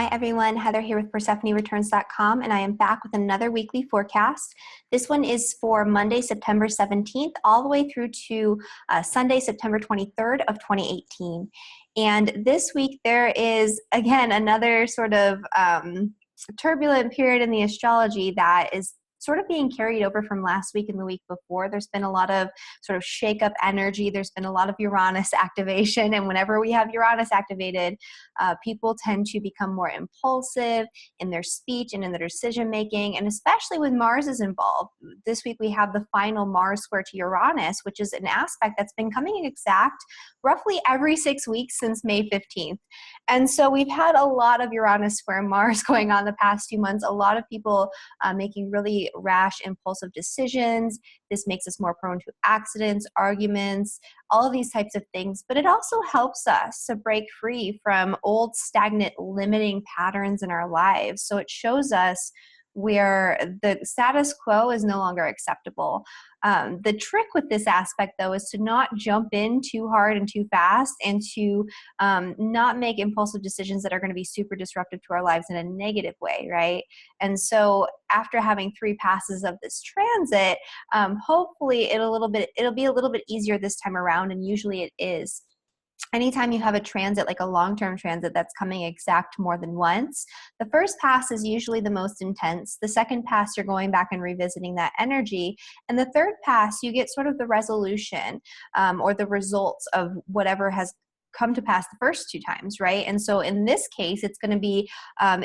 Hi everyone, Heather here with PersephoneReturns.com, and I am back with another weekly forecast. This one is for Monday, September 17th, all the way through to Sunday, September 23rd of 2018. And this week there is, again, another sort of turbulent period in the astrology that is sort of being carried over from last week and the week before. There's been a lot of sort of shake-up energy. There's been a lot of Uranus activation. And whenever we have Uranus activated, people tend to become more impulsive in their speech and in their decision-making. And especially when Mars is involved. This week we have the final Mars square to Uranus, which is an aspect that's been coming exact roughly every 6 weeks since May 15th. And so we've had a lot of Uranus square Mars going on the past few months. A lot of people making really rash, impulsive decisions. This makes us more prone to accidents, arguments, all of these types of things. But it also helps us to break free from old, stagnant, limiting patterns in our lives. So it shows us where the status quo is no longer acceptable. The trick with this aspect, though, is to not jump in too hard and too fast, and to not make impulsive decisions that are going to be super disruptive to our lives in a negative way, right? And so after having 3 passes of this transit, hopefully it'll be a little bit easier this time around, and usually it is. Anytime you have a transit, like a long-term transit that's coming exact more than once, the first pass is usually the most intense. The second pass, you're going back and revisiting that energy. And the third pass, you get sort of the resolution or the results of whatever has come to pass the first 2 times, right? And so in this case, it's going to be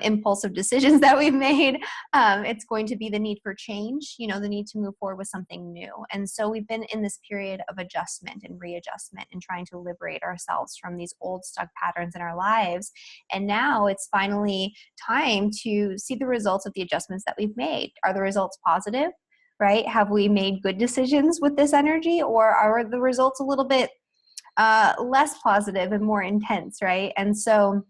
impulsive decisions that we've made. It's going to be the need for change, the need to move forward with something new. And so we've been in this period of adjustment and readjustment and trying to liberate ourselves from these old stuck patterns in our lives. And now it's finally time to see the results of the adjustments that we've made. Are the results positive, right? Have we made good decisions with this energy, or are the results a little bit less positive and more intense, right? And so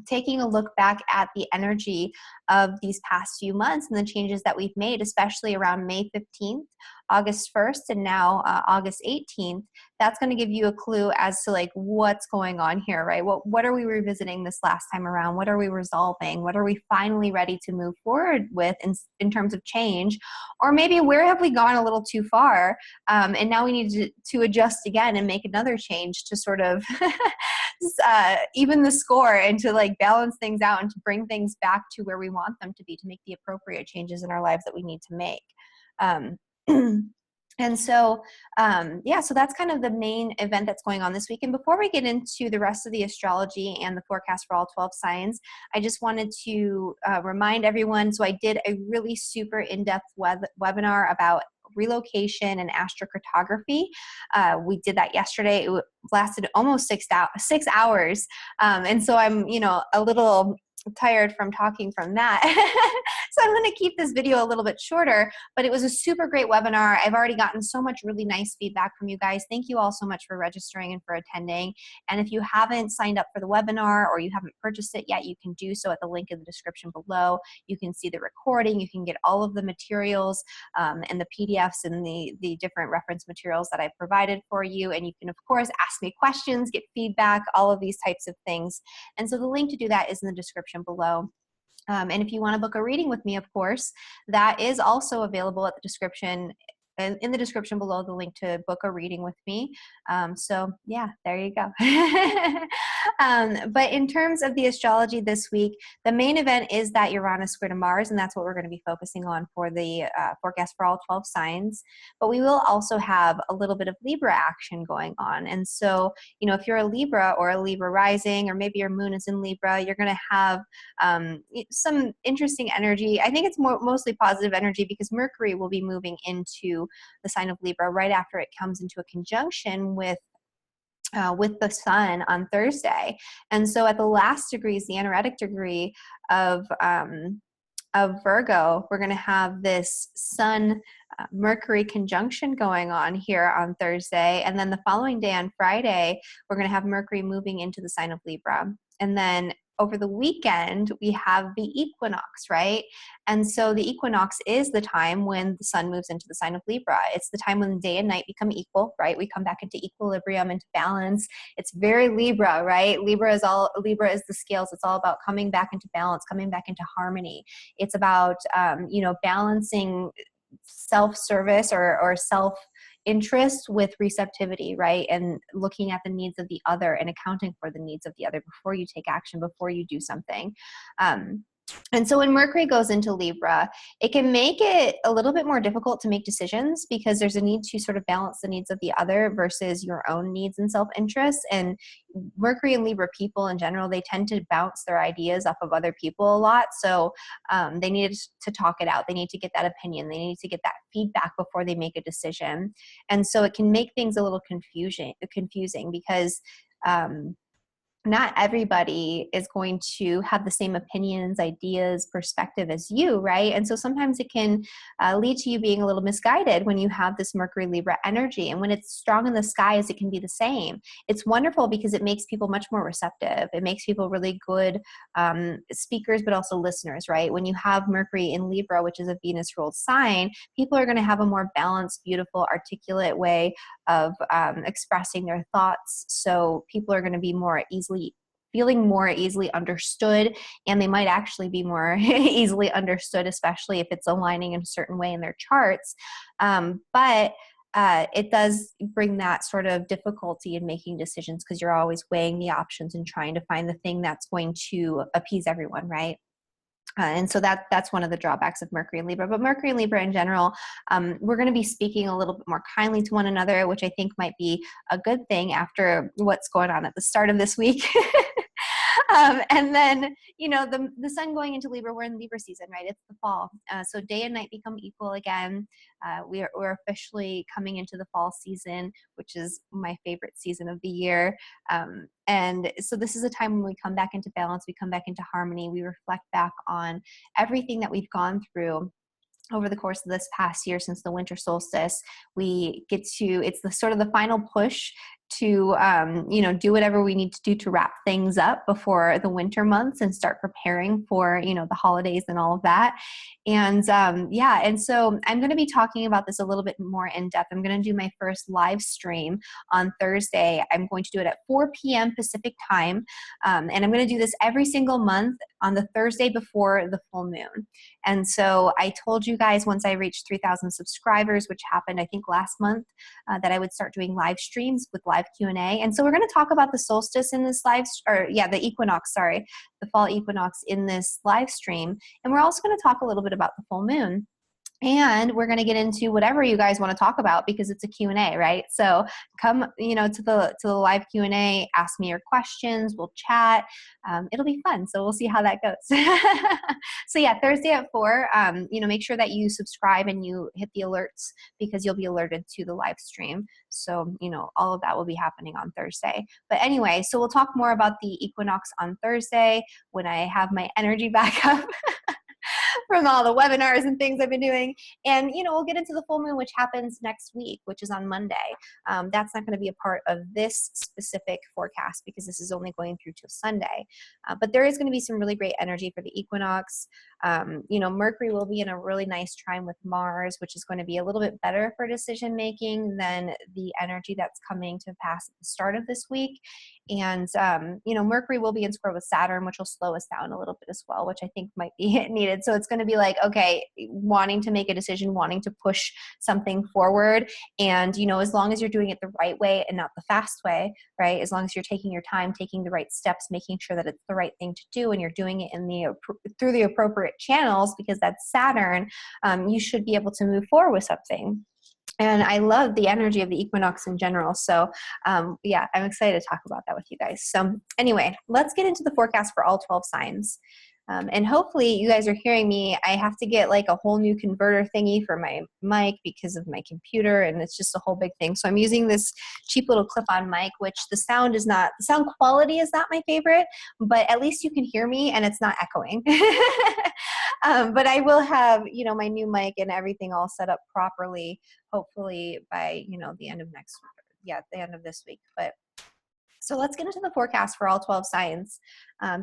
taking a look back at the energy of these past few months and the changes that we've made, especially around May 15th, August 1st, and now August 18th, that's going to give you a clue as to like what's going on here, right? What are we revisiting this last time around? What are we resolving? What are we finally ready to move forward with in terms of change? Or maybe where have we gone a little too far? And now we need to adjust again and make another change to sort of even the score and to like balance things out and to bring things back to where we want them to be, to make the appropriate changes in our lives that we need to make. And so, so that's kind of the main event that's going on this week. And before we get into the rest of the astrology and the forecast for all 12 signs, I just wanted to remind everyone, so I did a really super in-depth webinar about relocation and astrocartography. We did that yesterday. It lasted almost 6 hours. And so I'm, a little tired from talking from that. So I'm going to keep this video a little bit shorter, but it was a super great webinar. I've already gotten so much really nice feedback from you guys. Thank you all so much for registering and for attending. And if you haven't signed up for the webinar or you haven't purchased it yet, you can do so at the link in the description below. You can see the recording. You can get all of the materials and the PDFs and the different reference materials that I've provided for you. And you can, of course, ask me questions, get feedback, all of these types of things. And so the link to do that is in the description below. And if you want to book a reading with me, of course, that is also available at the description. And in the description below, the link to book a reading with me. So yeah, there you go. But in terms of the astrology this week, the main event is that Uranus square to Mars, and that's what we're going to be focusing on for the forecast for all 12 signs. But we will also have a little bit of Libra action going on. And so, if you're a Libra or a Libra rising, or maybe your moon is in Libra, you're going to have some interesting energy. I think it's mostly positive energy because Mercury will be moving into the sign of Libra right after it comes into a conjunction with the sun on Thursday. And so at the last degrees, the anaretic degree of Virgo, we're going to have this sun Mercury conjunction going on here on Thursday. And then the following day on Friday, we're going to have Mercury moving into the sign of Libra. And then over the weekend, we have the equinox, right? And so the equinox is the time when the sun moves into the sign of Libra. It's the time when day and night become equal, right? We come back into equilibrium, into balance. It's very Libra, right? Libra is the scales. It's all about coming back into balance, coming back into harmony. It's about, balancing self-service or self-interest with receptivity, right? And looking at the needs of the other and accounting for the needs of the other before you take action, before you do something. And so when Mercury goes into Libra, it can make it a little bit more difficult to make decisions because there's a need to sort of balance the needs of the other versus your own needs and self-interest. And Mercury and Libra people in general, they tend to bounce their ideas off of other people a lot. So they need to talk it out. They need to get that opinion. They need to get that feedback before they make a decision. And so it can make things a little confusing because not everybody is going to have the same opinions, ideas, perspective as you, right? And so sometimes it can lead to you being a little misguided when you have this Mercury Libra energy. And when it's strong in the skies, it can be the same. It's wonderful because it makes people much more receptive. It makes people really good speakers, but also listeners, right? When you have Mercury in Libra, which is a Venus ruled sign, people are going to have a more balanced, beautiful, articulate way of expressing their thoughts. So people are going to be feeling more easily understood, and they might actually be more easily understood, especially if it's aligning in a certain way in their charts. But it does bring that sort of difficulty in making decisions because you're always weighing the options and trying to find the thing that's going to appease everyone, right? And so that's one of the drawbacks of Mercury and Libra. But Mercury and Libra in general, we're going to be speaking a little bit more kindly to one another, which I think might be a good thing after what's going on at the start of this week. And then, the sun going into Libra, we're in Libra season, right? It's the fall. So day and night become equal again. We're officially coming into the fall season, which is my favorite season of the year. And so this is a time when we come back into balance, we come back into harmony, we reflect back on everything that we've gone through over the course of this past year since the winter solstice. It's the sort of the final push to, do whatever we need to do to wrap things up before the winter months and start preparing for, the holidays and all of that. And and so I'm going to be talking about this a little bit more in depth. I'm going to do my first live stream on Thursday. I'm going to do it at 4 p.m. Pacific time. And I'm going to do this every single month on the Thursday before the full moon. And so I told you guys once I reached 3,000 subscribers, which happened, I think, last month, that I would start doing live streams with live Q&A. And so we're going to talk about the solstice in this the equinox, the fall equinox in this live stream. And we're also going to talk a little bit about the full moon. And we're going to get into whatever you guys want to talk about because it's a Q&A, right? So come, to the live Q&A, ask me your questions, we'll chat. It'll be fun. So we'll see how that goes. So yeah, Thursday at 4, make sure that you subscribe and you hit the alerts because you'll be alerted to the live stream. So, all of that will be happening on Thursday. But anyway, so we'll talk more about the equinox on Thursday when I have my energy back up. From all the webinars and things I've been doing. And, we'll get into the full moon, which happens next week, which is on Monday. That's not going to be a part of this specific forecast because this is only going through till Sunday. But there is going to be some really great energy for the equinox. Mercury will be in a really nice trine with Mars, which is going to be a little bit better for decision making than the energy that's coming to pass at the start of this week. And, Mercury will be in square with Saturn, which will slow us down a little bit as well, which I think might be needed. So it's going to be like, okay, wanting to make a decision, wanting to push something forward. And, as long as you're doing it the right way and not the fast way, right? As long as you're taking your time, taking the right steps, making sure that it's the right thing to do, and you're doing it through the appropriate channels, because that's Saturn, you should be able to move forward with something. And I love the energy of the equinox in general. So I'm excited to talk about that with you guys. So anyway, let's get into the forecast for all 12 signs. And hopefully you guys are hearing me. I have to get like a whole new converter thingy for my mic because of my computer, and it's just a whole big thing. So I'm using this cheap little clip-on mic, which the sound quality is not my favorite, but at least you can hear me and it's not echoing. But I will have, my new mic and everything all set up properly, hopefully by, the end of the end of this week. But So let's get into the forecast for all 12 signs,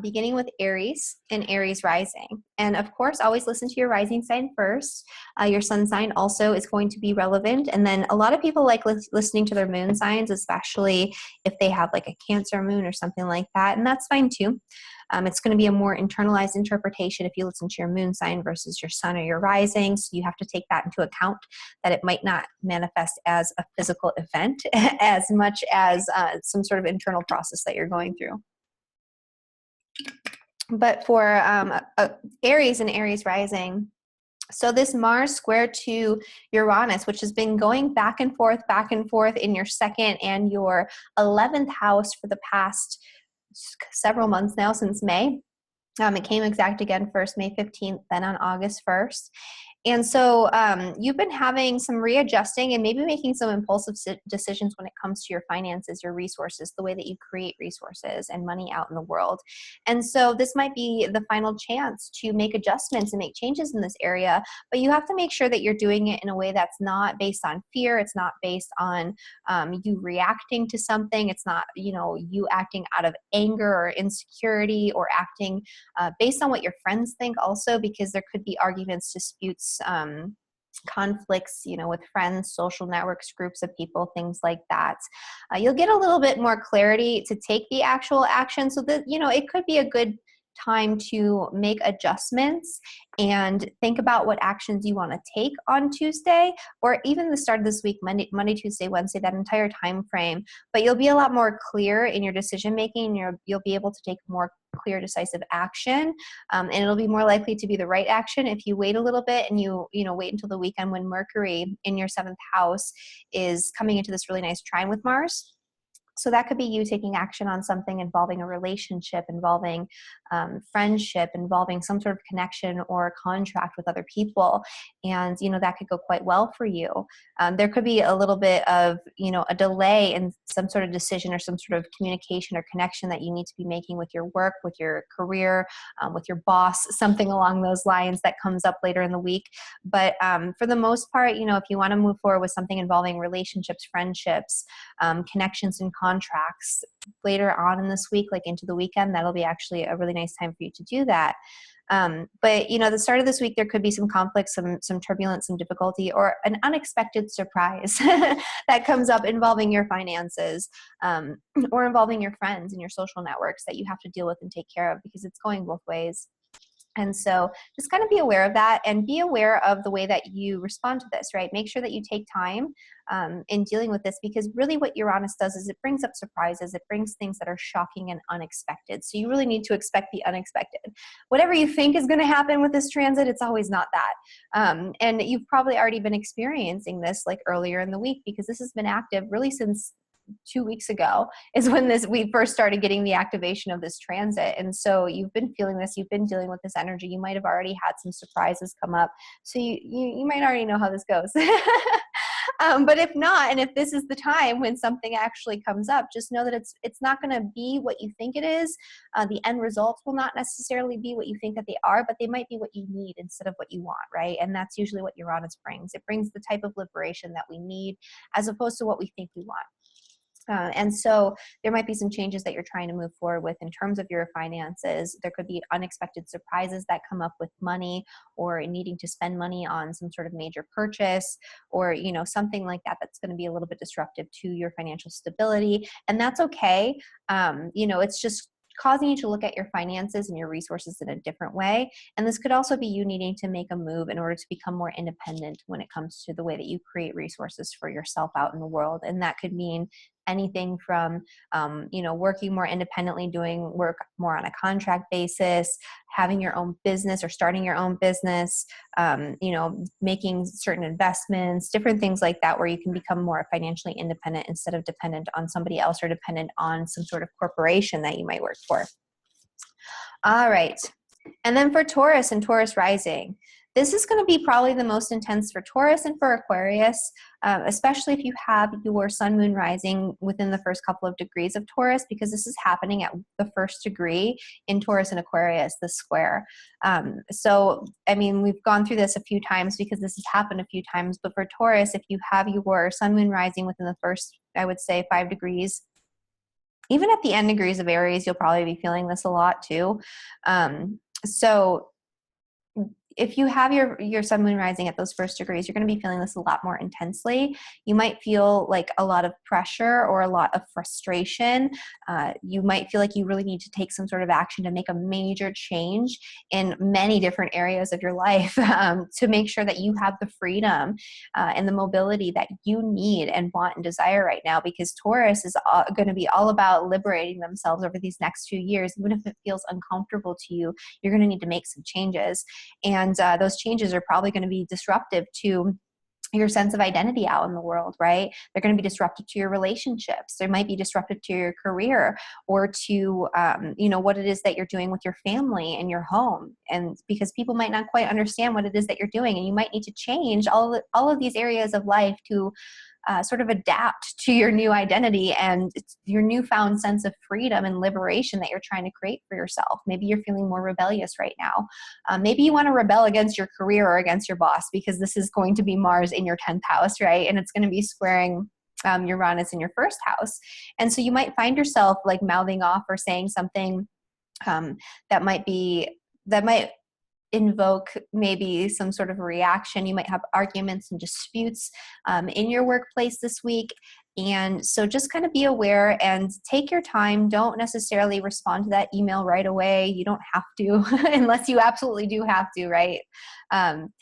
beginning with Aries and Aries rising. And of course, always listen to your rising sign first. Your sun sign also is going to be relevant. And then a lot of people like listening to their moon signs, especially if they have like a Cancer moon or something like that. And that's fine too. It's going to be a more internalized interpretation if you listen to your moon sign versus your sun or your rising. So you have to take that into account, that it might not manifest as a physical event as much as some sort of internal process that you're going through. But for Aries and Aries rising, so this Mars square to Uranus, which has been going back and forth in your second and your 11th house for the past several months now, since May. It came exact again first May 15th, then on August 1st. And so you've been having some readjusting and maybe making some impulsive decisions when it comes to your finances, your resources, the way that you create resources and money out in the world. And so this might be the final chance to make adjustments and make changes in this area, but you have to make sure that you're doing it in a way that's not based on fear. It's not based on you reacting to something. It's not, you acting out of anger or insecurity or acting based on what your friends think also, because there could be arguments, disputes, conflicts, with friends, social networks, groups of people, things like that. You'll get a little bit more clarity to take the actual action, so that, it could be a good time to make adjustments and think about what actions you want to take on Tuesday, or even the start of this week, Monday, Tuesday, Wednesday, that entire time frame. But you'll be a lot more clear in your decision making. You'll be able to take more clear, decisive action, and it'll be more likely to be the right action if you wait a little bit and you wait until the weekend when Mercury in your 7th house is coming into this really nice trine with Mars. So that could be you taking action on something involving a relationship, involving friendship, involving some sort of connection or contract with other people. And, that could go quite well for you. There could be a little bit of, a delay in some sort of decision or some sort of communication or connection that you need to be making with your work, with your career, with your boss, something along those lines that comes up later in the week. But for the most part, if you want to move forward with something involving relationships, friendships, connections and contracts later on in this week, like into the weekend, that'll be actually a really nice time for you to do that. But the start of this week, there could be some conflict, some turbulence, some difficulty, or an unexpected surprise that comes up involving your finances, or involving your friends and your social networks that you have to deal with and take care of, because it's going both ways. And so just kind of be aware of that, and be aware of the way that you respond to this, right? Make sure that you take time in dealing with this, because really what Uranus does is it brings up surprises. It brings things that are shocking and unexpected. So you really need to expect the unexpected. Whatever you think is going to happen with this transit, it's always not that. And you've probably already been experiencing this like earlier in the week, because this has been active really since 2 weeks ago is when we first started getting the activation of this transit. And so you've been feeling this, you've been dealing with this energy. You might have already had some surprises come up. So you might already know how this goes. But if not, and if this is the time when something actually comes up, just know that it's not going to be what you think it is. The end results will not necessarily be what you think that they are, but they might be what you need instead of what you want, right? And that's usually what Uranus brings. It brings the type of liberation that we need, as opposed to what we think we want. And so there might be some changes that you're trying to move forward with in terms of your finances. There could be unexpected surprises that come up with money, or needing to spend money on some sort of major purchase, or, something like that that's going to be a little bit disruptive to your financial stability. And that's okay. It's just causing you to look at your finances and your resources in a different way. And this could also be you needing to make a move in order to become more independent when it comes to the way that you create resources for yourself out in the world. And that could mean anything from, working more independently, doing work more on a contract basis, having your own business or starting your own business, making certain investments, different things like that, where you can become more financially independent instead of dependent on somebody else or dependent on some sort of corporation that you might work for. All right. And then for Taurus and Taurus rising, this is going to be probably the most intense for Taurus and for Aquarius, especially if you have your sun, moon rising within the first couple of degrees of Taurus, because this is happening at the first degree in Taurus and Aquarius, the square. So, we've gone through this a few times because this has happened a few times, but for Taurus, if you have your sun, moon rising within the first, I would say 5 degrees even at the end degrees of Aries, you'll probably be feeling this a lot too. So if you have your sun, moon, rising at those first degrees, you're going to be feeling this a lot more intensely. You might feel like a lot of pressure or a lot of frustration. You might feel like you really need to take some sort of action to make a major change in many different areas of your life to make sure that you have the freedom and the mobility that you need and want and desire right now, because Taurus is going to be all about liberating themselves over these next few years. Even if it feels uncomfortable to you, you're going to need to make some changes. And those changes are probably going to be disruptive to your sense of identity out in the world, right? They're going to be disruptive to your relationships. They might be disruptive to your career or to, what it is that you're doing with your family and your home. And because people might not quite understand what it is that you're doing, and you might need to change all of these areas of life to sort of adapt to your new identity and your newfound sense of freedom and liberation that you're trying to create for yourself. Maybe you're feeling more rebellious right now. Maybe you want to rebel against your career or against your boss, because this is going to be Mars in your 10th house, right? And it's going to be squaring Uranus in your first house. And so you might find yourself like mouthing off or saying something that might invoke maybe some sort of reaction. You might have arguments and disputes in your workplace this week. And so just kind of be aware and take your time. Don't necessarily respond to that email right away. You don't have to, unless you absolutely do have to, right?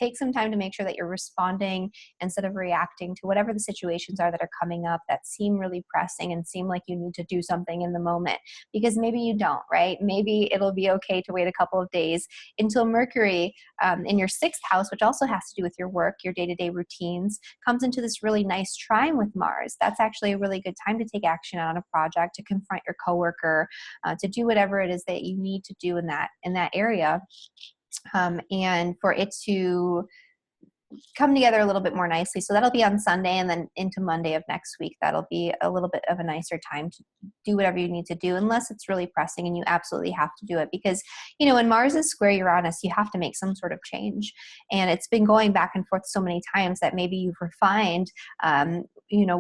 Take some time to make sure that you're responding instead of reacting to whatever the situations are that are coming up that seem really pressing and seem like you need to do something in the moment, because maybe you don't, right? Maybe it'll be okay to wait a couple of days until Mercury in your 6th house, which also has to do with your work, your day-to-day routines, comes into this really nice trine with Mars. That's actually a really good time to take action on a project, to confront your coworker, to do whatever it is that you need to do in that area, and for it to come together a little bit more nicely. So that'll be on Sunday, and then into Monday of next week, that'll be a little bit of a nicer time to do whatever you need to do, unless it's really pressing and you absolutely have to do it. Because, when Mars is square Uranus, you have to make some sort of change. And it's been going back and forth so many times that maybe you've refined,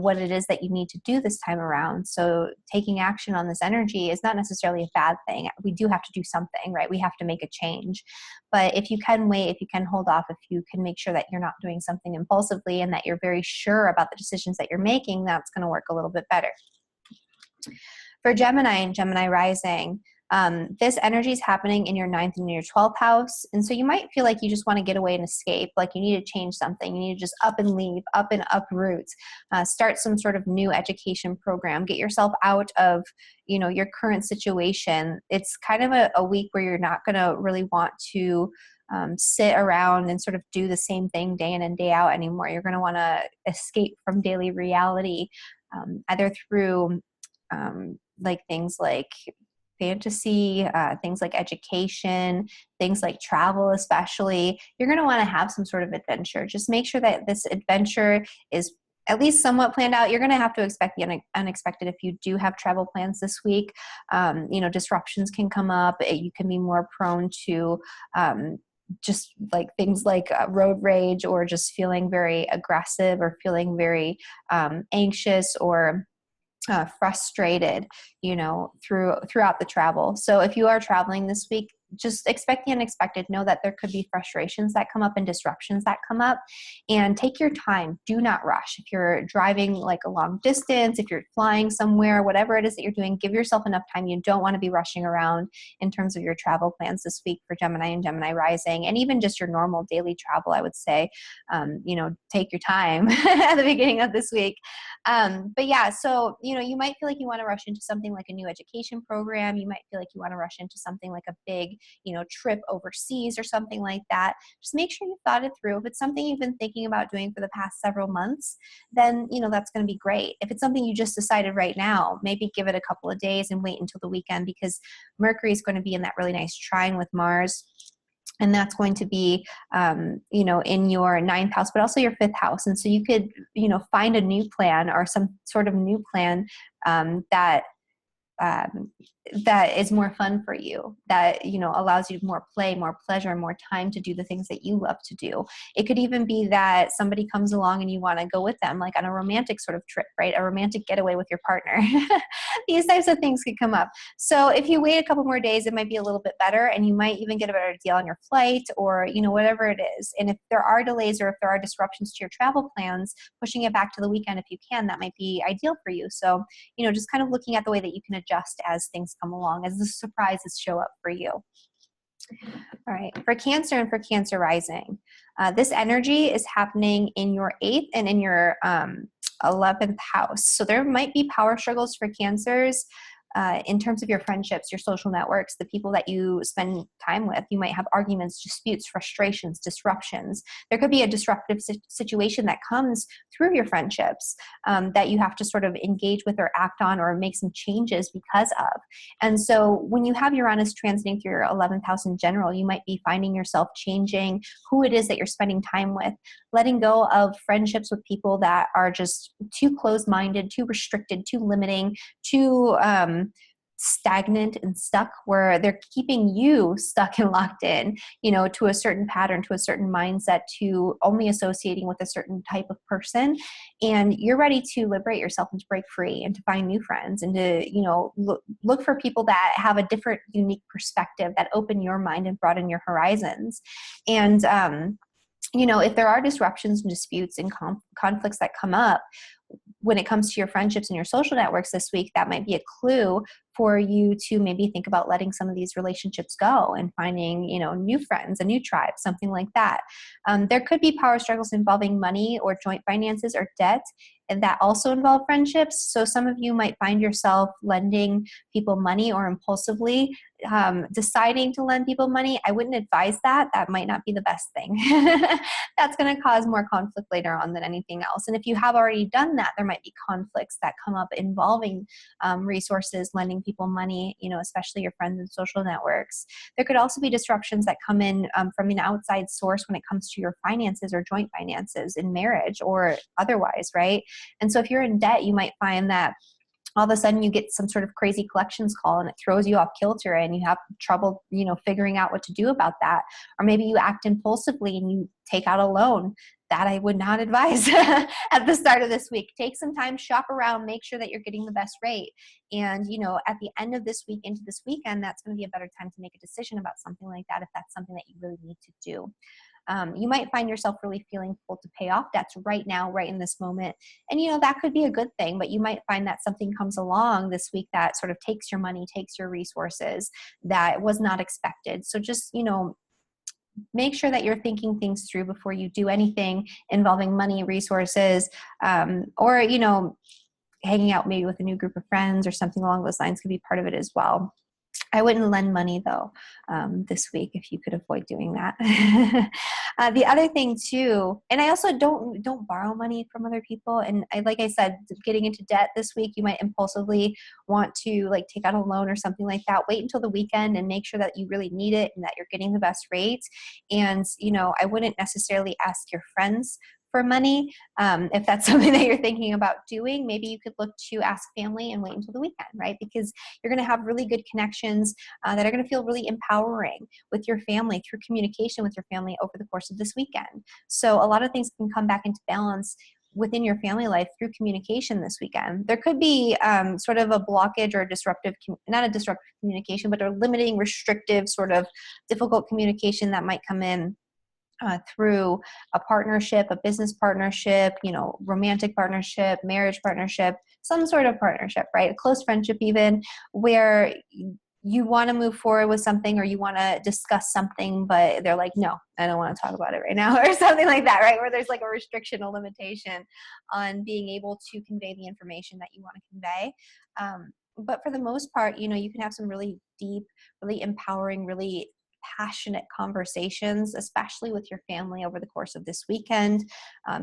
what it is that you need to do this time around. So taking action on this energy is not necessarily a bad thing. We do have to do something, right? We have to make a change. But if you can wait, if you can hold off, if you can make sure that you're not doing something impulsively and that you're very sure about the decisions that you're making, that's going to work a little bit better. For Gemini and Gemini rising, this energy is happening in your 9th and your 12th house. And so you might feel like you just want to get away and escape, like you need to change something. You need to just up and leave, up and uproot, start some sort of new education program, get yourself out of, your current situation. It's kind of a week where you're not going to really want to sit around and sort of do the same thing day in and day out anymore. You're going to want to escape from daily reality, either through like things like fantasy, things like education, things like travel especially. You're going to want to have some sort of adventure. Just make sure that this adventure is at least somewhat planned out. You're going to have to expect the unexpected if you do have travel plans this week. Disruptions can come up. You can be more prone to just like things like road rage, or just feeling very aggressive, or feeling very anxious or frustrated, throughout the travel. So if you are traveling this week, just expect the unexpected. Know that there could be frustrations that come up and disruptions that come up, and take your time. Do not rush. If you're driving like a long distance, if you're flying somewhere, whatever it is that you're doing, give yourself enough time. You don't want to be rushing around in terms of your travel plans this week for Gemini and Gemini rising, and even just your normal daily travel, I would say, take your time at the beginning of this week. But yeah, so, you might feel like you want to rush into something like a new education program. You might feel like you want to rush into something like a big, trip overseas or something like that. Just make sure you've thought it through. If it's something you've been thinking about doing for the past several months, then, that's going to be great. If it's something you just decided right now, maybe give it a couple of days and wait until the weekend, because Mercury is going to be in that really nice trine with Mars. And that's going to be, in your 9th house, but also your 5th house. And so you could, find a new plan or some sort of new plan that is more fun for you, that, allows you more play, more pleasure, more time to do the things that you love to do. It could even be that somebody comes along and you want to go with them, like on a romantic sort of trip, right? A romantic getaway with your partner. These types of things could come up. So if you wait a couple more days, it might be a little bit better, and you might even get a better deal on your flight, or, you know, whatever it is. And if there are delays or if there are disruptions to your travel plans, pushing it back to the weekend if you can, that might be ideal for you. So, you know, just kind of looking at the way that you can adjust as things come along, as the surprises show up for you. All right, for Cancer and for Cancer rising, this energy is happening in your 8th and in your 11th house. So there might be power struggles for Cancers in terms of your friendships, your social networks, the people that you spend time with. You might have arguments, disputes, frustrations, disruptions. There could be a disruptive situation that comes through your friendships that you have to sort of engage with or act on or make some changes because of. And so when you have Uranus transiting through your 11th house in general, you might be finding yourself changing who it is that you're spending time with, letting go of friendships with people that are just too closed-minded, too restricted, too limiting, too stagnant and stuck, where they're keeping you stuck and locked in, you know, to a certain pattern, to a certain mindset, to only associating with a certain type of person. And you're ready to liberate yourself and to break free and to find new friends and to, you know, look for people that have a different, unique perspective that open your mind and broaden your horizons. And, you know, if there are disruptions and disputes and conflicts that come up when it comes to your friendships and your social networks this week, that might be a clue for you to maybe think about letting some of these relationships go and finding, you know, new friends, a new tribe, something like that. There could be power struggles involving money or joint finances or debt, and that also involve friendships. So some of you might find yourself lending people money or impulsively deciding to lend people money. I wouldn't advise that. That might not be the best thing. That's going to cause more conflict later on than anything else. And if you have already done that, there might be conflicts that come up involving resources, lending people money, you know, especially your friends and social networks. There could also be disruptions that come in from an outside source when it comes to your finances or joint finances in marriage or otherwise, right? And so if you're in debt, you might find that all of a sudden you get some sort of crazy collections call and it throws you off kilter and you have trouble, you know, figuring out what to do about that. Or maybe you act impulsively and you take out a loan. That I would not advise at the start of this week. Take some time, shop around, make sure that you're getting the best rate. And, you know, at the end of this week into this weekend, that's going to be a better time to make a decision about something like that if that's something that you really need to do. You might find yourself really feeling pulled to pay off debts right now, right in this moment. And, you know, that could be a good thing, but you might find that something comes along this week that sort of takes your money, takes your resources that was not expected. So just, you know, make sure that you're thinking things through before you do anything involving money, resources, or, you know, hanging out maybe with a new group of friends or something along those lines could be part of it as well. I wouldn't lend money though this week if you could avoid doing that. The other thing too, and I also don't borrow money from other people. And like I said, getting into debt this week, you might impulsively want to like take out a loan or something like that. Wait until the weekend and make sure that you really need it and that you're getting the best rates. And, you know, I wouldn't necessarily ask your friends for money. If that's something that you're thinking about doing, maybe you could look to ask family and wait until the weekend, right? Because you're going to have really good connections that are going to feel really empowering with your family through communication with your family over the course of this weekend. So a lot of things can come back into balance within your family life through communication this weekend. There could be sort of a blockage or not a disruptive communication, but a limiting, restrictive, sort of difficult communication that might come in through a partnership, a business partnership, you know, romantic partnership, marriage partnership, some sort of partnership, right? A close friendship even, where you want to move forward with something or you want to discuss something, but they're like, no, I don't want to talk about it right now, or something like that, right? Where there's like a restriction, a limitation on being able to convey the information that you want to convey. But for the most part, you know, you can have some really deep, really empowering, really passionate conversations, especially with your family over the course of this weekend.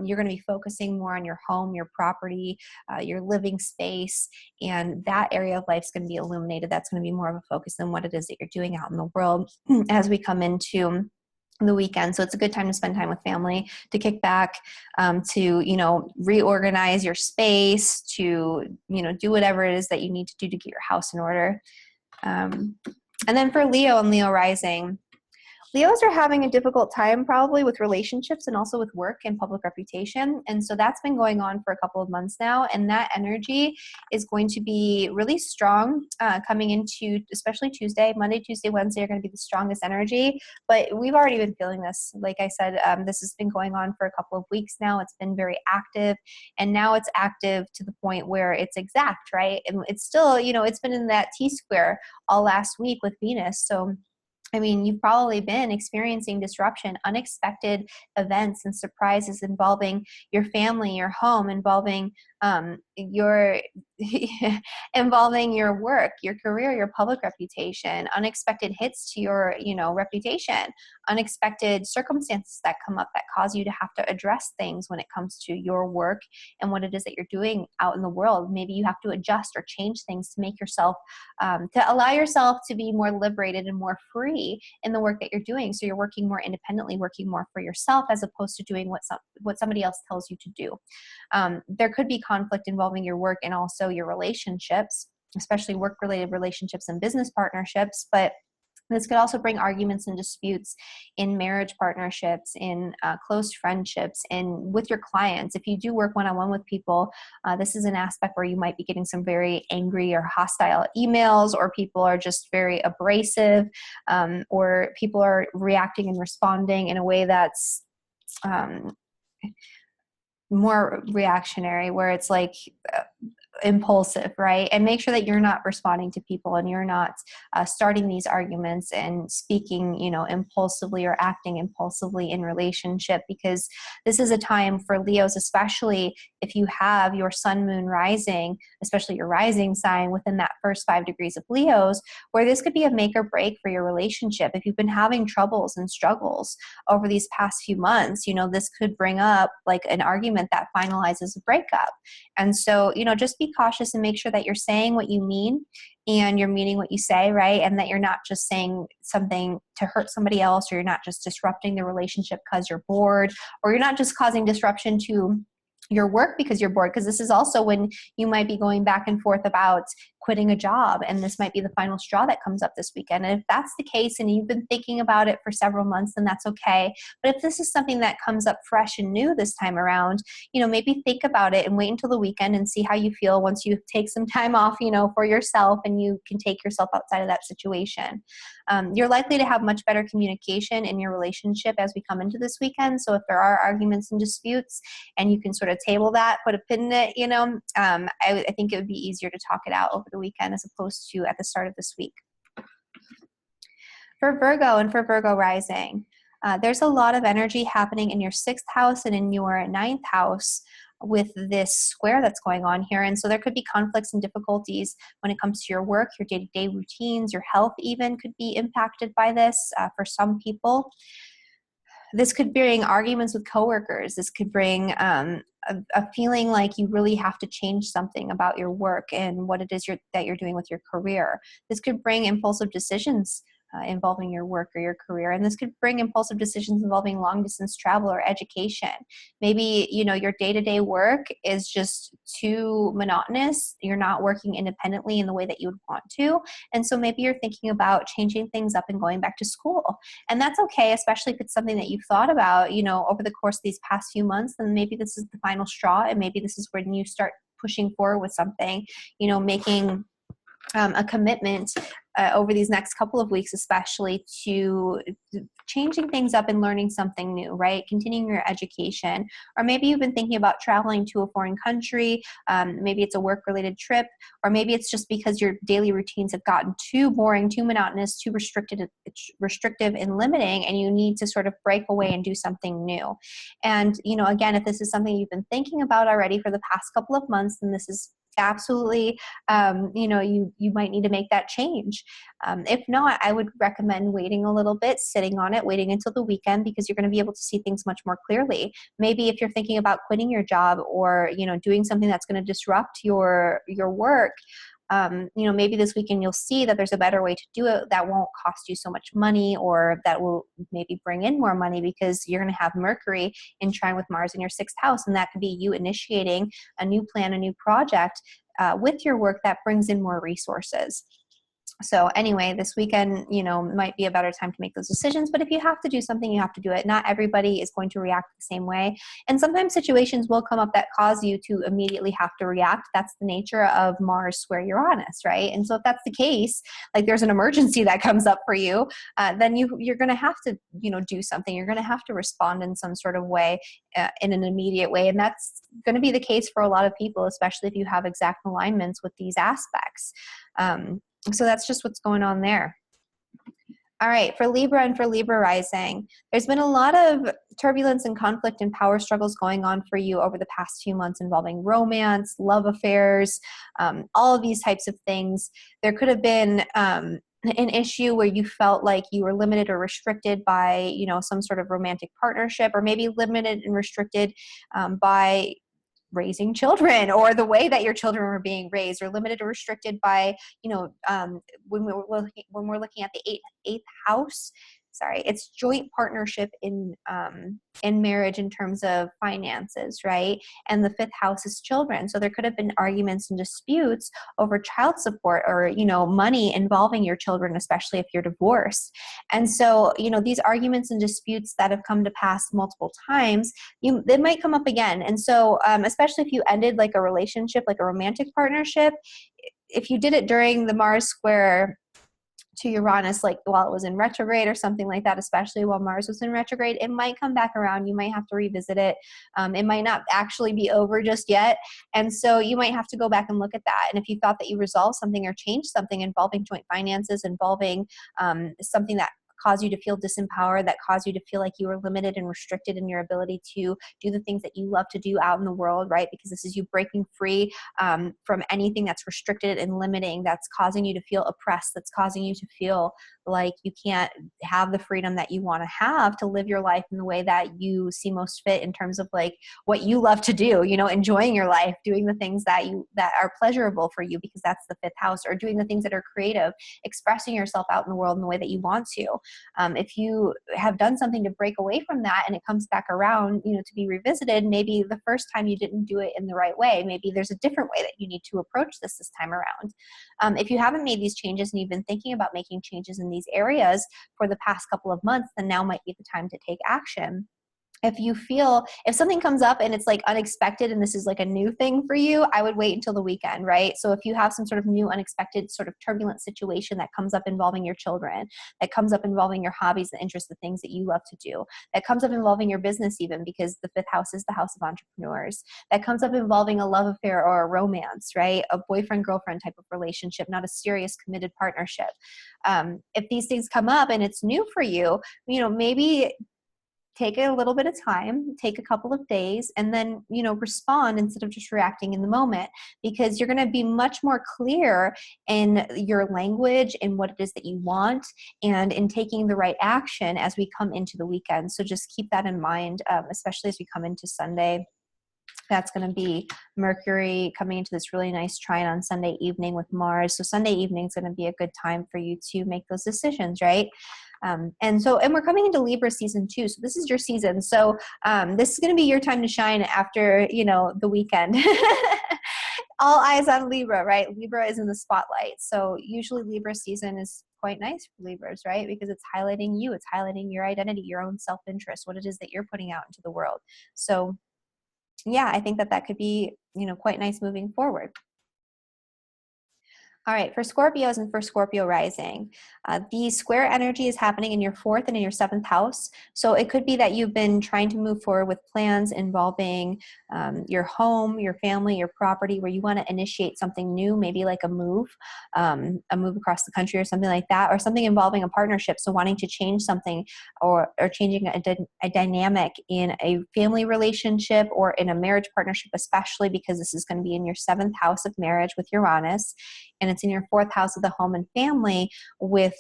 You're going to be focusing more on your home, your property, your living space, and that area of life is going to be illuminated. That's going to be more of a focus than what it is that you're doing out in the world as we come into the weekend. So it's a good time to spend time with family, to kick back, to, you know, reorganize your space, to, you know, do whatever it is that you need to do to get your house in order. And then for Leo and Leo rising Leos are having a difficult time probably with relationships and also with work and public reputation. And so that's been going on for a couple of months now. And that energy is going to be really strong coming into especially Tuesday. Monday, Tuesday, Wednesday are going to be the strongest energy. But we've already been feeling this. Like I said, this has been going on for a couple of weeks now. It's been very active. And now it's active to the point where it's exact, right? And it's still, you know, it's been in that T-square all last week with Venus. So I mean, you've probably been experiencing disruption, unexpected events and surprises involving your family, your home, involving your involving your work, your career, your public reputation, unexpected hits to your, you know, reputation, unexpected circumstances that come up that cause you to have to address things when it comes to your work and what it is that you're doing out in the world. Maybe you have to adjust or change things to make yourself, to allow yourself to be more liberated and more free in the work that you're doing. So you're working more independently, working more for yourself as opposed to doing what somebody else tells you to do. There could be conflict involving your work and also your relationships, especially work-related relationships and business partnerships, but this could also bring arguments and disputes in marriage partnerships, in close friendships, and with your clients. If you do work one-on-one with people, this is an aspect where you might be getting some very angry or hostile emails, or people are just very abrasive, or people are reacting and responding in a way that's more reactionary, where it's like impulsive, right? And make sure that you're not responding to people and you're not starting these arguments and speaking, you know, impulsively or acting impulsively in relationship, because this is a time for Leos, especially if you have your sun, moon, rising, especially your rising sign within that first 5 degrees of Leos, where this could be a make or break for your relationship. If you've been having troubles and struggles over these past few months, you know, this could bring up like an argument that finalizes a breakup. And so, you know, just be cautious and make sure that you're saying what you mean and you're meaning what you say, right? And that you're not just saying something to hurt somebody else, or you're not just disrupting the relationship because you're bored, or you're not just causing disruption to your work because you're bored, because this is also when you might be going back and forth about quitting a job, and this might be the final straw that comes up this weekend. And if that's the case and you've been thinking about it for several months, then that's okay. But if this is something that comes up fresh and new this time around, you know, maybe think about it and wait until the weekend and see how you feel once you take some time off, you know, for yourself, and you can take yourself outside of that situation. You're likely to have much better communication in your relationship as we come into this weekend. So if there are arguments and disputes and you can sort of table that, put a pin in it, you know, I think it would be easier to talk it out over the weekend as opposed to at the start of this week. For Virgo and for Virgo rising, there's a lot of energy happening in your 6th house and in your 9th house with this square that's going on here. And so there could be conflicts and difficulties when it comes to your work, your day-to-day routines, your health even could be impacted by this for some people. This could bring arguments with coworkers. This could bring a feeling like you really have to change something about your work and what it is that you're doing with your career. This could bring impulsive decisions involving your work or your career. And this could bring impulsive decisions involving long distance travel or education. Maybe, you know, your day-to-day work is just too monotonous. You're not working independently in the way that you would want to. And so maybe you're thinking about changing things up and going back to school. And that's okay, especially if it's something that you've thought about, you know, over the course of these past few months. Then maybe this is the final straw, and maybe this is when you start pushing forward with something, you know, making a commitment over these next couple of weeks, especially to changing things up and learning something new, right? Continuing your education. Or maybe you've been thinking about traveling to a foreign country. Maybe it's a work-related trip, or maybe it's just because your daily routines have gotten too boring, too monotonous, too restrictive and limiting, and you need to sort of break away and do something new. And, you know, again, if this is something you've been thinking about already for the past couple of months, then this is absolutely, you know, you might need to make that change. If not, I would recommend waiting a little bit, sitting on it, waiting until the weekend, because you're going to be able to see things much more clearly. Maybe if you're thinking about quitting your job, or, you know, doing something that's going to disrupt your work, you know, maybe this weekend you'll see that there's a better way to do it that won't cost you so much money, or that will maybe bring in more money, because you're going to have Mercury in trine with Mars in your 6th house. And that could be you initiating a new plan, a new project with your work that brings in more resources. So anyway, this weekend, you know, might be a better time to make those decisions. But if you have to do something, you have to do it. Not everybody is going to react the same way. And sometimes situations will come up that cause you to immediately have to react. That's the nature of Mars square Uranus, right? And so if that's the case, like there's an emergency that comes up for you, then you're going to have to, you know, do something. You're going to have to respond in some sort of way, in an immediate way. And that's going to be the case for a lot of people, especially if you have exact alignments with these aspects. So that's just what's going on there. All right, for Libra and for Libra rising, there's been a lot of turbulence and conflict and power struggles going on for you over the past few months involving romance, love affairs, all of these types of things. There could have been an issue where you felt like you were limited or restricted by, you know, some sort of romantic partnership, or maybe limited and restricted by raising children, or the way that your children were being raised, or limited or restricted by, you know, when we're looking at the eighth house. Sorry, it's joint partnership in marriage in terms of finances, right? And the fifth house is children. So there could have been arguments and disputes over child support, or, you know, money involving your children, especially if you're divorced. And so, you know, these arguments and disputes that have come to pass multiple times, they might come up again. And so, especially if you ended like a relationship, like a romantic partnership, if you did it during the Mars square to Uranus, like while it was in retrograde or something like that, especially while Mars was in retrograde, it might come back around. You might have to revisit it. It might not actually be over just yet. And so you might have to go back and look at that. And if you thought that you resolved something or changed something involving joint finances, involving something that caused you to feel disempowered, that caused you to feel like you were limited and restricted in your ability to do the things that you love to do out in the world, right? Because this is you breaking free from anything that's restricted and limiting, that's causing you to feel oppressed, that's causing you to feel like you can't have the freedom that you want to have to live your life in the way that you see most fit in terms of like what you love to do, you know, enjoying your life, doing the things that are pleasurable for you, because that's the fifth house, or doing the things that are creative, expressing yourself out in the world in the way that you want to. If you have done something to break away from that and it comes back around, you know, to be revisited, maybe the first time you didn't do it in the right way. Maybe there's a different way that you need to approach this time around. If you haven't made these changes and you've been thinking about making changes in these areas for the past couple of months, then now might be the time to take action. If something comes up and it's like unexpected and this is like a new thing for you, I would wait until the weekend, right? So if you have some sort of new, unexpected, sort of turbulent situation that comes up involving your children, that comes up involving your hobbies, the interests, the things that you love to do, that comes up involving your business even, because the fifth house is the house of entrepreneurs, that comes up involving a love affair or a romance, right? A boyfriend-girlfriend type of relationship, not a serious committed partnership. If these things come up and it's new for you, you know, maybe take a little bit of time, take a couple of days, and then, you know, respond instead of just reacting in the moment, because you're going to be much more clear in your language and what it is that you want, and in taking the right action as we come into the weekend. So just keep that in mind, especially as we come into Sunday. That's going to be Mercury coming into this really nice trine on Sunday evening with Mars. So Sunday evening is going to be a good time for you to make those decisions, right? And we're coming into Libra season too. So this is your season. So this is going to be your time to shine after, you know, the weekend. All eyes on Libra, right? Libra is in the spotlight. So usually Libra season is quite nice for Libras, right? Because it's highlighting you. It's highlighting your identity, your own self-interest, what it is that you're putting out into the world. So yeah, I think that could be, you know, quite nice moving forward. All right, for Scorpios and for Scorpio rising, the square energy is happening in your fourth and in your seventh house. So it could be that you've been trying to move forward with plans involving your home, your family, your property, where you want to initiate something new, maybe like a move across the country or something like that, or something involving a partnership. So wanting to change something or changing a dynamic in a family relationship or in a marriage partnership, especially because this is going to be in your seventh house of marriage with Uranus. And it's in your fourth house of the home and family with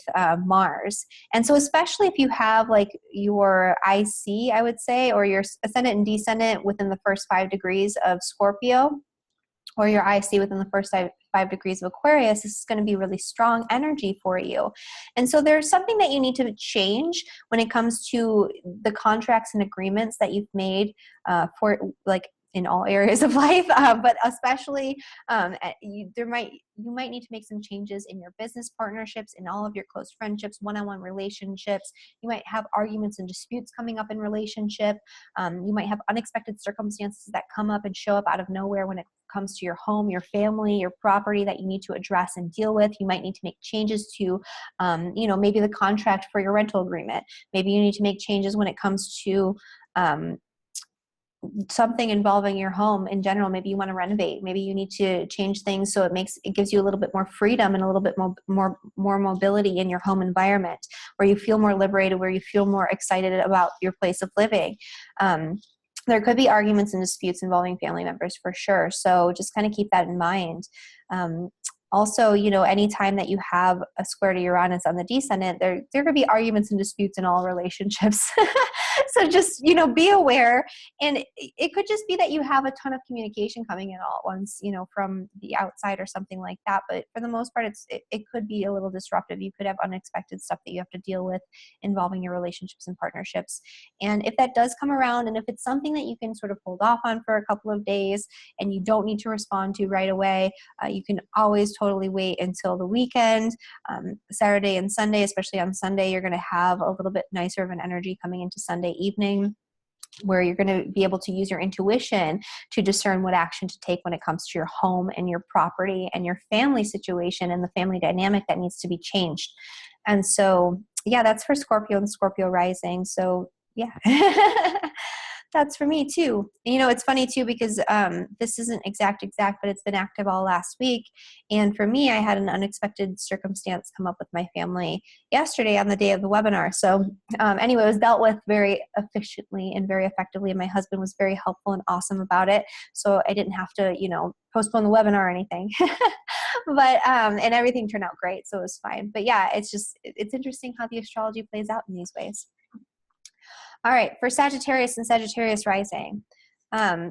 Mars. And so especially if you have like your IC, I would say, or your ascendant and descendant within the first 5 degrees of Scorpio, or your IC within the first 5 degrees of Aquarius, this is going to be really strong energy for you. And so there's something that you need to change when it comes to the contracts and agreements that you've made for like in all areas of life, but especially you might need to make some changes in your business partnerships, in all of your close friendships, one-on-one relationships. You might have arguments and disputes coming up in relationship. You might have unexpected circumstances that come up and show up out of nowhere when it comes to your home, your family, your property that you need to address and deal with. You might need to make changes to, maybe the contract for your rental agreement. Maybe you need to make changes when it comes to something involving your home in general. Maybe you want to renovate. Maybe you need to change things so it gives you a little bit more freedom and a little bit more mobility in your home environment, where you feel more liberated, where you feel more excited about your place of living. There could be arguments and disputes involving family members for sure. So just kind of keep that in mind. Also, anytime that you have a square to Uranus on the descendant, there could be arguments and disputes in all relationships. So just, be aware. And it could just be that you have a ton of communication coming in all at once, from the outside or something like that. But for the most part, it could be a little disruptive. You could have unexpected stuff that you have to deal with involving your relationships and partnerships. And if that does come around, and if it's something that you can sort of hold off on for a couple of days and you don't need to respond to right away, you can always totally wait until the weekend. Saturday and Sunday, especially on Sunday, you're going to have a little bit nicer of an energy coming into Sunday evening, where you're going to be able to use your intuition to discern what action to take when it comes to your home and your property and your family situation and the family dynamic that needs to be changed. And so, yeah, that's for Scorpio and Scorpio rising. So, yeah. That's for me too. It's funny too, because this isn't exact, but it's been active all last week. And for me, I had an unexpected circumstance come up with my family yesterday on the day of the webinar. So anyway, it was dealt with very efficiently and very effectively. And my husband was very helpful and awesome about it. So I didn't have to, postpone the webinar or anything. But, and everything turned out great. So it was fine. But yeah, it's interesting how the astrology plays out in these ways. All right, for Sagittarius and Sagittarius rising.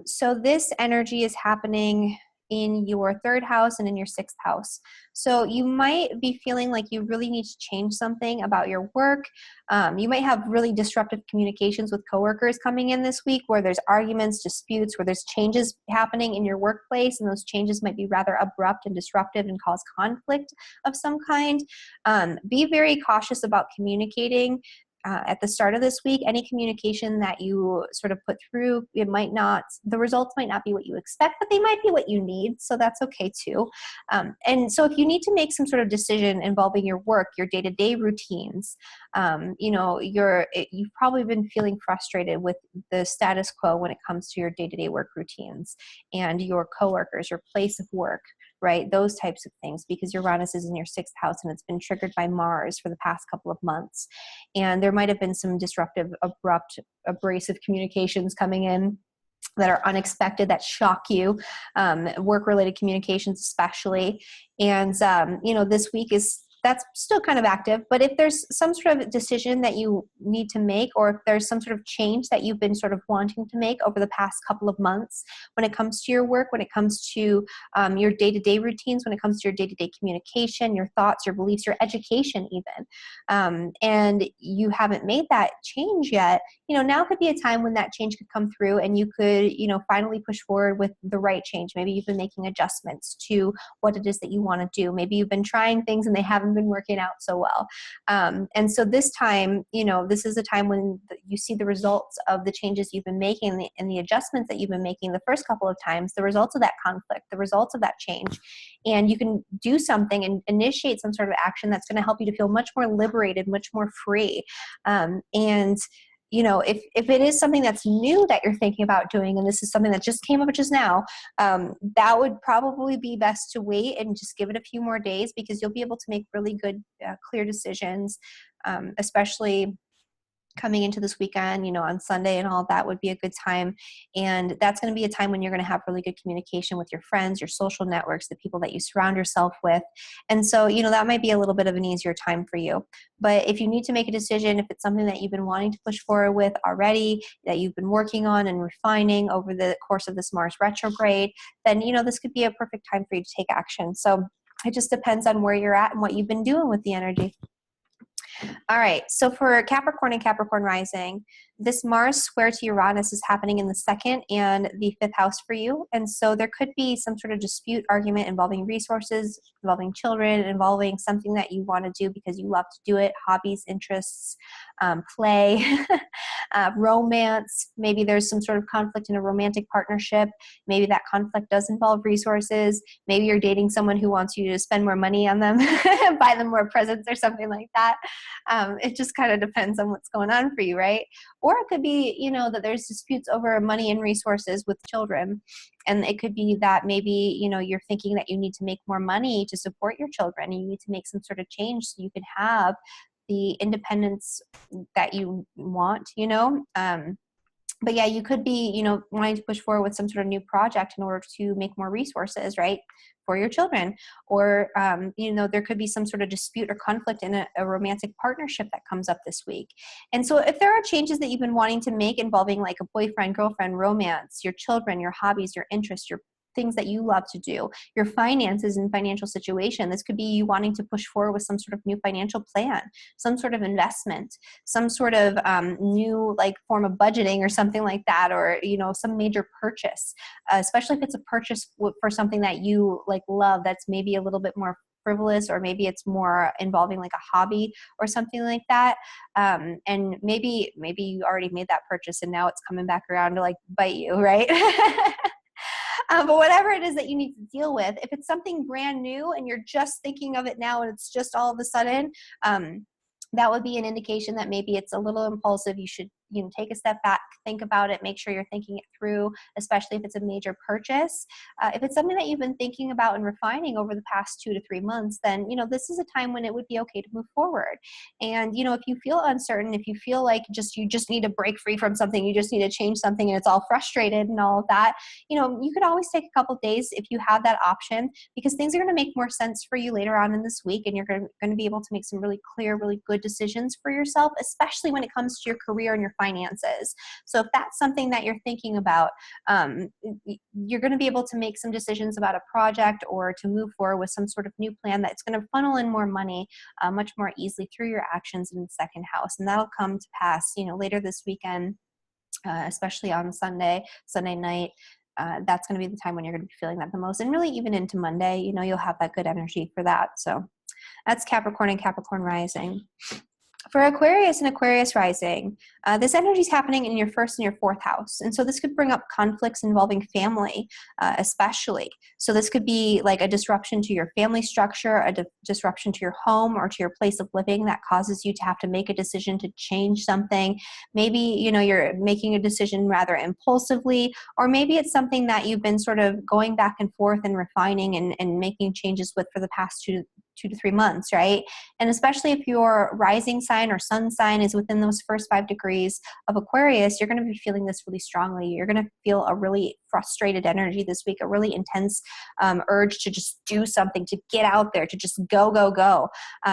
So this energy is happening in your third house and in your sixth house. So you might be feeling like you really need to change something about your work. You might have really disruptive communications with coworkers coming in this week, where there's arguments, disputes, where there's changes happening in your workplace, and those changes might be rather abrupt and disruptive and cause conflict of some kind. Be very cautious about communicating. At the start of this week, any communication that you sort of put through, the results might not be what you expect, but they might be what you need. So that's okay too. And so if you need to make some sort of decision involving your work, your day-to-day routines, you've probably been feeling frustrated with the status quo when it comes to your day-to-day work routines and your coworkers, your place of work, right? Those types of things, because Uranus is in your sixth house and it's been triggered by Mars for the past couple of months. And there might have been some disruptive, abrupt, abrasive communications coming in that are unexpected, that shock you, work-related communications especially. And, this week that's still kind of active, but if there's some sort of decision that you need to make, or if there's some sort of change that you've been sort of wanting to make over the past couple of months, when it comes to your work, when it comes to your day-to-day routines, when it comes to your day-to-day communication, your thoughts, your beliefs, your education even, and you haven't made that change yet, now could be a time when that change could come through and you could, finally push forward with the right change. Maybe you've been making adjustments to what it is that you want to do. Maybe you've been trying things and they haven't been working out so well. And so this time, this is a time when you see the results of the changes you've been making and the adjustments that you've been making the first couple of times, the results of that conflict, the results of that change. And you can do something and initiate some sort of action that's going to help you to feel much more liberated, much more free. If it is something that's new that you're thinking about doing, and this is something that just came up just now, that would probably be best to wait and just give it a few more days, because you'll be able to make really good, clear decisions, especially coming into this weekend, on Sunday and all that would be a good time. And that's going to be a time when you're going to have really good communication with your friends, your social networks, the people that you surround yourself with. And so, that might be a little bit of an easier time for you. But if you need to make a decision, if it's something that you've been wanting to push forward with already, that you've been working on and refining over the course of this Mars retrograde, then, this could be a perfect time for you to take action. So it just depends on where you're at and what you've been doing with the energy. All right, so for Capricorn and Capricorn rising, this Mars square to Uranus is happening in the 2nd and the 5th house for you. And so there could be some sort of dispute, argument involving resources, involving children, involving something that you want to do because you love to do it, hobbies, interests, play, romance. Maybe there's some sort of conflict in a romantic partnership. Maybe that conflict does involve resources. Maybe you're dating someone who wants you to spend more money on them, buy them more presents or something like that. It just kind of depends on what's going on for you, right? Or it could be, you know, that there's disputes over money and resources with children. And it could be that maybe, you know, you're thinking that you need to make more money to support your children, and you need to make some sort of change so you can have the independence that you want, you know? But yeah, you could be, you know, wanting to push forward with some sort of new project in order to make more resources, right, for your children. Or, you know, there could be some sort of dispute or conflict in a romantic partnership that comes up this week. And so if there are changes that you've been wanting to make involving like a boyfriend, girlfriend, romance, your children, your hobbies, your interests, your things that you love to do, your finances and financial situation. This could be you wanting to push forward with some sort of new financial plan, some sort of investment, some sort of new like form of budgeting or something like that, or, you know, some major purchase, especially if it's a purchase for something that you like love that's maybe a little bit more frivolous, or maybe it's more involving like a hobby or something like that. And maybe you already made that purchase and now it's coming back around to like bite you, right? But whatever it is that you need to deal with, if it's something brand new and you're just thinking of it now and it's just all of a sudden, that would be an indication that maybe it's a little impulsive. You should, you know, take a step back, think about it, make sure you're thinking it through, especially if it's a major purchase. If it's something that you've been thinking about and refining over the past 2 to 3 months, then, you know, this is a time when it would be okay to move forward. And, you know, if you feel uncertain, if you feel like you just need to break free from something, you just need to change something and it's all frustrated and all of that, you know, you could always take a couple days if you have that option, because things are going to make more sense for you later on in this week, and you're going to be able to make some really clear, really good decisions for yourself, especially when it comes to your career and your finances. So if that's something that you're thinking about, you're going to be able to make some decisions about a project or to move forward with some sort of new plan that's going to funnel in more money much more easily through your actions in the 2nd house. And that'll come to pass, you know, later this weekend, especially on Sunday night. That's going to be the time when you're going to be feeling that the most. And really even into Monday, you know, you'll have that good energy for that. So that's Capricorn and Capricorn rising. For Aquarius and Aquarius rising, this energy is happening in your 1st and your 4th house. And so this could bring up conflicts involving family, especially. So this could be like a disruption to your family structure, a disruption to your home or to your place of living that causes you to have to make a decision to change something. Maybe, you know, you're making a decision rather impulsively, or maybe it's something that you've been sort of going back and forth and refining and making changes with for the past 2 to 3 months, right? And especially if your rising sign or sun sign is within those first 5 degrees of Aquarius, you're going to be feeling this really strongly. You're going to feel a really frustrated energy this week, a really intense urge to just do something, to get out there, to just go, go, go.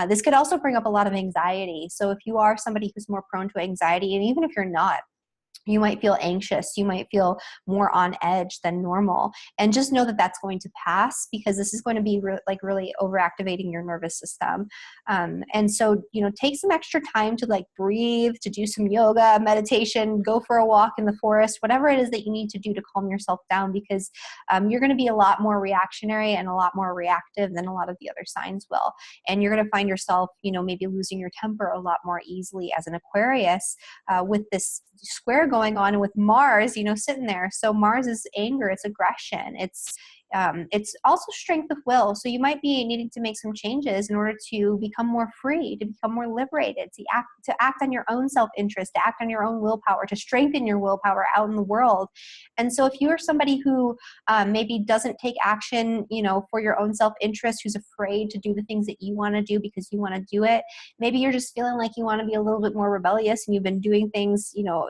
This could also bring up a lot of anxiety. So if you are somebody who's more prone to anxiety, and even if you're not, you might feel anxious. You might feel more on edge than normal. And just know that that's going to pass, because this is going to be really overactivating your nervous system. And so, you know, take some extra time to like breathe, to do some yoga, meditation, go for a walk in the forest, whatever it is that you need to do to calm yourself down, because you're going to be a lot more reactionary and a lot more reactive than a lot of the other signs will. And you're going to find yourself, you know, maybe losing your temper a lot more easily as an Aquarius with this square going on, and with Mars, you know, sitting there. So Mars is anger, it's aggression, it's also strength of will. So you might be needing to make some changes in order to become more free, to become more liberated, to act on your own self-interest, to act on your own willpower, to strengthen your willpower out in the world. And so if you are somebody who maybe doesn't take action, you know, for your own self-interest, who's afraid to do the things that you want to do because you want to do it, maybe you're just feeling like you want to be a little bit more rebellious, and you've been doing things, you know,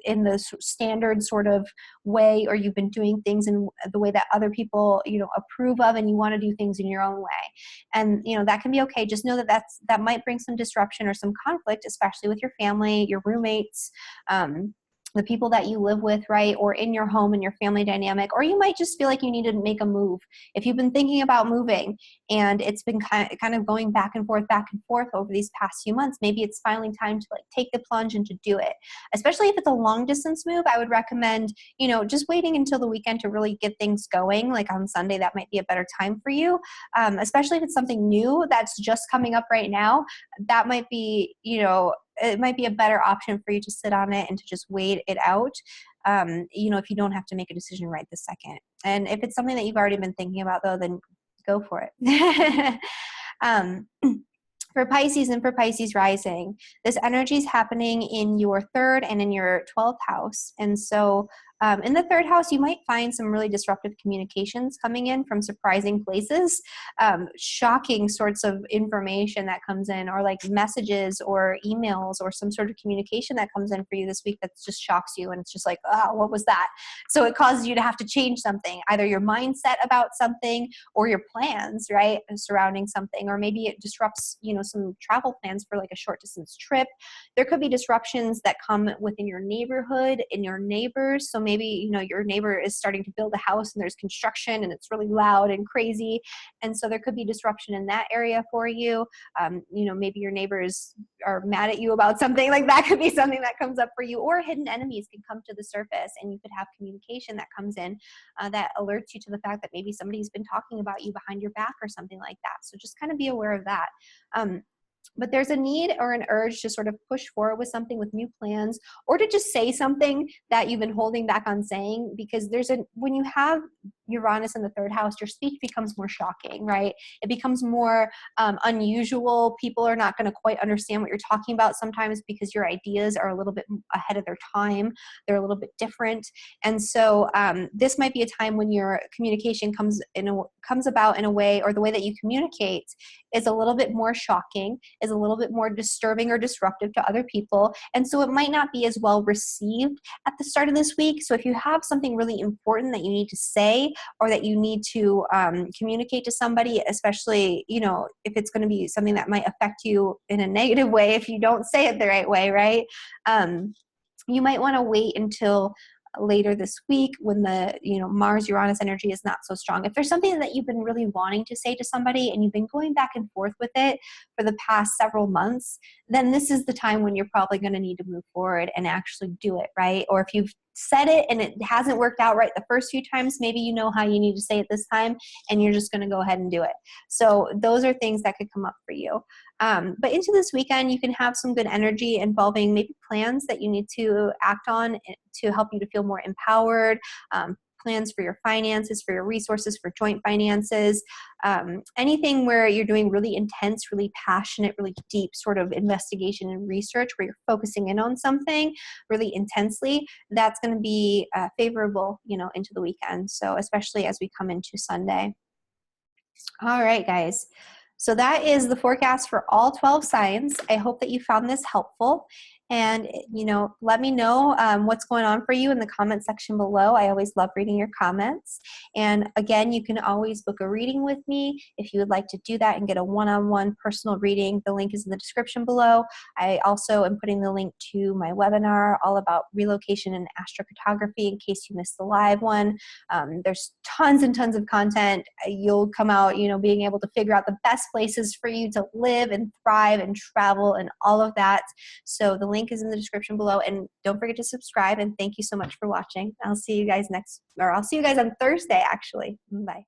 in the standard sort of way, or you've been doing things in the way that other people, you know, approve of, and you want to do things in your own way. And, you know, that can be okay. Just know that that might bring some disruption or some conflict, especially with your family, your roommates, the people that you live with, right? Or in your home and your family dynamic, or you might just feel like you need to make a move. If you've been thinking about moving and it's been kind of going back and forth over these past few months, maybe it's finally time to like take the plunge and to do it. Especially if it's a long distance move, I would recommend, just waiting until the weekend to really get things going. Like on Sunday, that might be a better time for you. Especially if it's something new that's just coming up right now, that might be, it might be a better option for you to sit on it and to just wait it out, if you don't have to make a decision right this second. And if it's something that you've already been thinking about, though, then go for it. For Pisces and for Pisces rising, this energy is happening in your 3rd and in your 12th house. And so in the 3rd house, you might find some really disruptive communications coming in from surprising places, shocking sorts of information that comes in, or like messages or emails or some sort of communication that comes in for you this week that just shocks you. And it's just like, oh, what was that? So it causes you to have to change something, either your mindset about something or your plans, right, surrounding something, or maybe it disrupts, some travel plans for like a short distance trip. There could be disruptions that come within your neighborhood, in your neighbors. So maybe, your neighbor is starting to build a house and there's construction and it's really loud and crazy. And so there could be disruption in that area for you. Maybe your neighbors are mad at you about something. Like that could be something that comes up for you, or hidden enemies can come to the surface and you could have communication that comes in that alerts you to the fact that maybe somebody's been talking about you behind your back or something like that. So just kind of be aware of that. But there's a need or an urge to sort of push forward with something, with new plans, or to just say something that you've been holding back on saying, because when you have Uranus in the 3rd house, your speech becomes more shocking, right? It becomes more unusual. People are not going to quite understand what you're talking about sometimes because your ideas are a little bit ahead of their time. They're a little bit different. And so this might be a time when your communication comes about in a way, or the way that you communicate is a little bit more shocking, is a little bit more disturbing or disruptive to other people. And so it might not be as well received at the start of this week. So if you have something really important that you need to say, or that you need to communicate to somebody, especially, if it's going to be something that might affect you in a negative way if you don't say it the right way, right? You might want to wait until later this week when the Mars Uranus energy is not so strong. If there's something that you've been really wanting to say to somebody and you've been going back and forth with it for the past several months, then this is the time when you're probably going to need to move forward and actually do it, right? Or if you've said it and it hasn't worked out right the first few times, maybe you know how you need to say it this time and you're just going to go ahead and do it. So those are things that could come up for you. But into this weekend, you can have some good energy involving maybe plans that you need to act on to help you to feel more empowered, plans for your finances, for your resources, for joint finances, anything where you're doing really intense, really passionate, really deep sort of investigation and research where you're focusing in on something really intensely, that's going to be favorable, into the weekend. So especially as we come into Sunday. All right, guys. So that is the forecast for all 12 signs. I hope that you found this helpful. And, let me know what's going on for you in the comment section below. I always love reading your comments. And again, you can always book a reading with me if you would like to do that and get a one-on-one personal reading. The link is in the description below. I also am putting the link to my webinar all about relocation and astrocartography in case you missed the live one. There's tons and tons of content. You'll come out, being able to figure out the best places for you to live and thrive and travel and all of that. So the link is in the description below, and don't forget to subscribe, and thank you so much for watching. I'll see you guys on Thursday, actually. Bye.